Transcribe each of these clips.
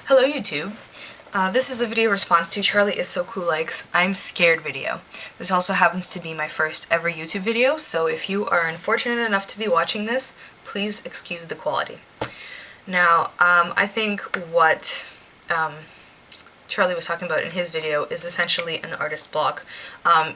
Hello YouTube. This is a video response to Charlie is So Cool Like's I'm Scared video. This also happens to be my first ever YouTube video, so if you are unfortunate enough to be watching this, please excuse the quality. Now, I think what Charlie was talking about in his video is essentially an artist block.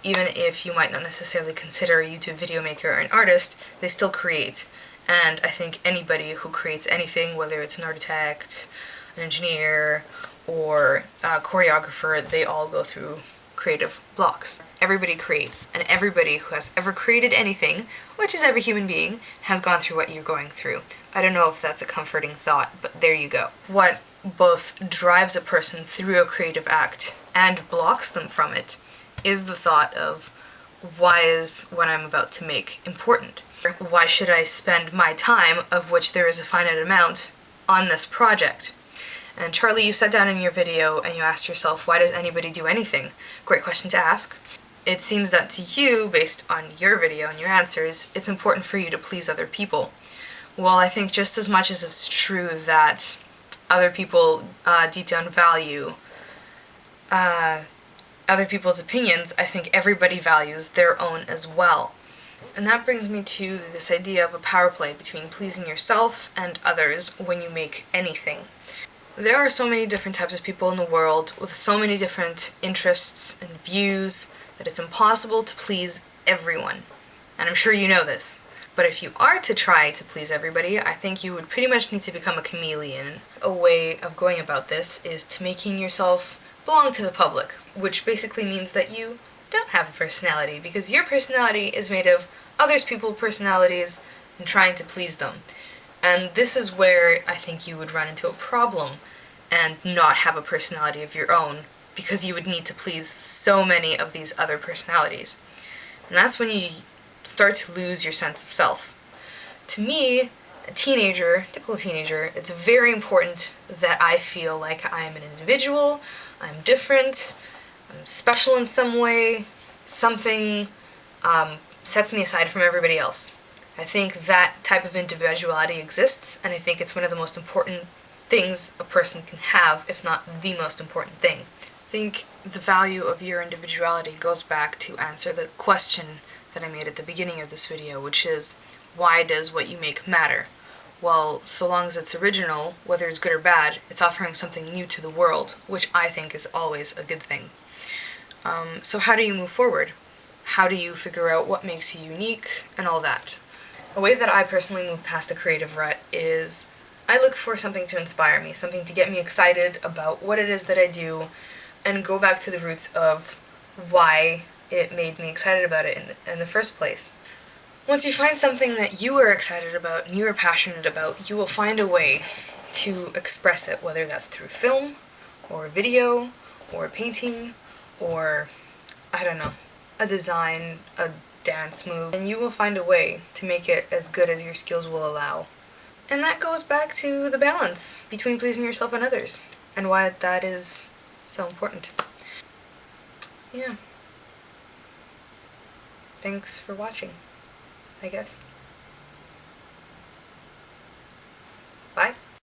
Even if you might not necessarily consider a YouTube video maker an artist, they still create. And I think anybody who creates anything, whether it's an architect, an engineer, or a choreographer, they all go through creative blocks. Everybody creates, and everybody who has ever created anything, which is every human being, has gone through what you're going through. I don't know if that's a comforting thought, but there you go. What both drives a person through a creative act and blocks them from it is the thought of, why is what I'm about to make important? Why should I spend my time, of which there is a finite amount, on this project? And Charlie, you sat down in your video and you asked yourself, why does anybody do anything? Great question to ask. It seems that to you, based on your video and your answers, it's important for you to please other people. Well, I think just as much as it's true that other people deep down value other people's opinions, I think everybody values their own as well. And that brings me to this idea of a power play between pleasing yourself and others when you make anything. There are so many different types of people in the world with so many different interests and views that it's impossible to please everyone. And I'm sure you know this. But if you are to try to please everybody, I think you would pretty much need to become a chameleon. A way of going about this is to making yourself belong to the public, which basically means that you don't have a personality, because your personality is made of others people's personalities and trying to please them. And this is where I think you would run into a problem and not have a personality of your own, because you would need to please so many of these other personalities. And that's when you start to lose your sense of self. To me, a teenager, typical teenager, it's very important that I feel like I'm an individual, I'm different, I'm special in some way, something sets me aside from everybody else. I think that type of individuality exists, and I think it's one of the most important things a person can have, if not the most important thing. I think the value of your individuality goes back to answer the question that I made at the beginning of this video, which is, why does what you make matter? Well, so long as it's original, whether it's good or bad, it's offering something new to the world, which I think is always a good thing. So how do you move forward? How do you figure out what makes you unique and all that? A way that I personally move past the creative rut is I look for something to inspire me, something to get me excited about what it is that I do, and go back to the roots of why it made me excited about it in the first place. Once you find something that you are excited about and you are passionate about, you will find a way to express it, whether that's through film, or video, or painting, or, I don't know, a design, a dance move, and you will find a way to make it as good as your skills will allow. And that goes back to the balance between pleasing yourself and others, and why that is so important. Yeah. Thanks for watching, I guess.